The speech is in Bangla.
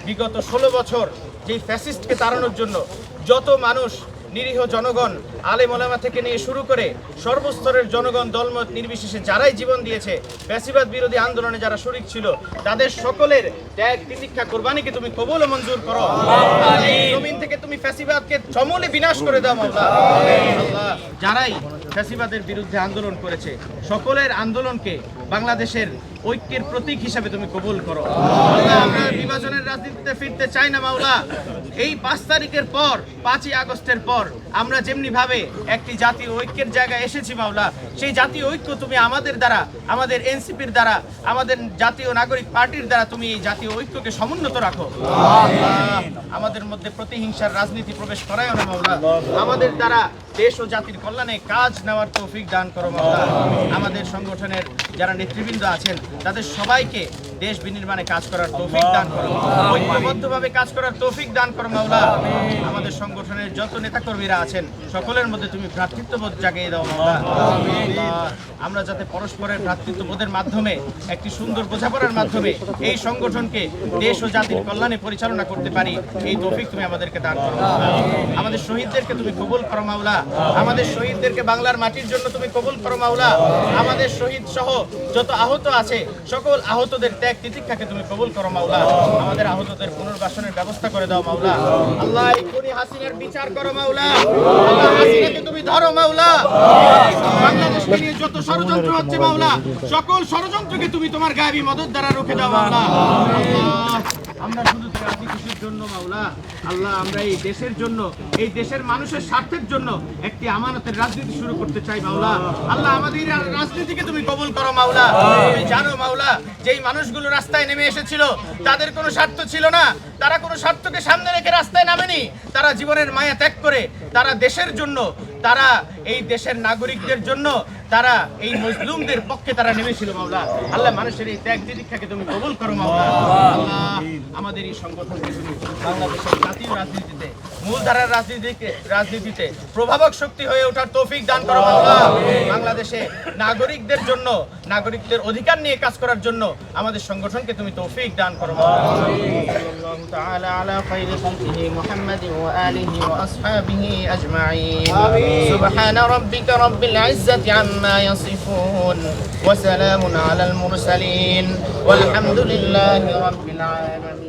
বিগত 16 বছর যেই ফ্যাসিস্টকে তাড়ানোর জন্য যত মানুষ, নিরীহ জনগণ, আলেম ওলামা থেকে নিয়ে শুরু করে সর্বস্তরের জনগণ, দলমত নির্বিশেষে যারাই জীবন দিয়েছে, ফ্যাসিবাদ বিরোধী আন্দোলনে যারা শরীক ছিল, তাদের সকলের ত্যাগ তিতিক্ষা কোরবানিকে তুমি কবুল ও মঞ্জুর করো। জমিন থেকে তুমি ফ্যাসিবাদকে সমূলে বিনাশ করে দাও মাওলা। আল্লাহ, যারাই ফ্যাসিবাদের বিরুদ্ধে আন্দোলন করেছে সকলের আন্দোলনকে বাংলাদেশের ঐক্যের প্রতীক হিসাবে তুমি কবুল করো। আল্লাহ, আমরা বিভাজনের রাজনীতিতে ফিরতে চাই না মাওলা। এই 5 তারিখের পর, 5ই আগস্টের পর আমরা যেমনি ভাবে একটি জাতীয় ঐক্যের জায়গায় এসেছি মাওলা, সেই জাতীয় ঐক্য তুমি আমাদের দ্বারা, আমাদের এনসিপির দ্বারা, আমাদের জাতীয় নাগরিক পার্টির দ্বারা তুমি এই জাতীয় ঐক্যকে সমুন্নত রাখো। আমাদের মধ্যে প্রতিহিংসার রাজনীতি প্রবেশ করায়ও না মাওলা। আমাদের দ্বারা দেশ ও জাতির কল্যাণে কাজ নেওয়ার তৌফিক দান করো মাওলা। আমাদের সংগঠনের যারা নেতৃবৃন্দ আছেন তাদের সবাইকে দেশ বিনির্মাণে কাজ করার তৌফিক দান করো, ঐক্যবদ্ধভাবে কাজ করার তৌফিক দান করো মাওলা। আমাদের সংগঠনের যত নেতাকর্মীরা আছেন সকলের মধ্যে তুমি ভ্রাতৃত্ববোধ জাগিয়ে দাও মাওলা। আমরা যাতে পরস্পরের ভ্রাতৃত্ববোধের মাধ্যমে, একটি সুন্দর বোঝাপড়ার মাধ্যমে এই সংগঠনকে দেশ ও জাতির কল্যাণে পরিচালনা করতে পারি, এই তৌফিক তুমি আমাদেরকে দান করো মাওলা। আমাদের শহীদদেরকে তুমি কবুল করো মাওলা। আমাদের শহীদদেরকে বাংলার মাটির জন্য তুমি কবুল করো মাওলা। আমাদের শহীদ সহ যত আহত আছে সকল আহতদের ত্যাগ তিতিক্ষাকে তুমি কবুল করো মাওলা। আমাদের আহতদের পুনর্বাসনের ব্যবস্থা করে দাও মাওলা। আল্লাহ, এই খুনি হাসিনার বিচার করো মাওলা। আল্লাহ, হাসিনাকে তুমি ধরো মাওলা। বাংলাদেশকে নিয়ে যত ষড়যন্ত্র হচ্ছে মাওলা, সকল ষড়যন্ত্রকে তুমি তোমার গায়েবী মদদ দ্বারা রুখে দাও মাওলা। আল্লাহ, আমরা শুধু রাজি খুশির জন্য মাওলা, আল্লাহ, আমরা এই দেশের জন্য, এই দেশের মানুষের স্বার্থের জন্য একটি আমানতের রাজনীতি শুরু করতে চাই মাওলা। আল্লাহ, আমাদের রাজনীতিকে তুমি কবুল করো মাওলা। তুমি জানো মাওলা, যেই মানুষগুলো রাস্তায় নেমে এসেছিল তাদের কোনো স্বার্থ ছিল না, তারা কোনো স্বার্থকে সামনে রেখে রাস্তায় নামেনি, তারা জীবনের মায়া ত্যাগ করে তারা দেশের জন্য, তারা এই দেশের নাগরিকদের জন্য, তারা এই মজলুমদের পক্ষে তারা নেমেছিল মাওলা। আল্লাহ, মানুষের এই ত্যাগ তিতিক্ষাকে তুমি কবুল করো মাওলা। আল্লাহ, আমাদের এই সংগঠনকে তুমি বাংলাদেশের জাতীয় রাজনীতিতে, মূলধারার রাজনীতিতে প্রভাবক শক্তি হয়ে ওঠার তৌফিক দান করো মাওলা। বাংলাদেশে নাগরিকদের জন্য, নাগরিকদের অধিকার নিয়ে কাজ করার জন্য আমাদের সংগঠনকে তুমি তৌফিক দান করো মাওলা। সাল্লাল্লাহু তাআলা আলা খায়রি খালকিহি মুহাম্মাদিন ওয়া আলিহি ওয়া আসহাবিহি আজমাইন। সুবহানা রাব্বিকা রাব্বিল ইজ্জাতি আম্মা ইয়াসিফুন ওয়া সালামুন আলাল মুরসালিন ওয়ালহামদুলিল্লাহি রাব্বিল আলামিন।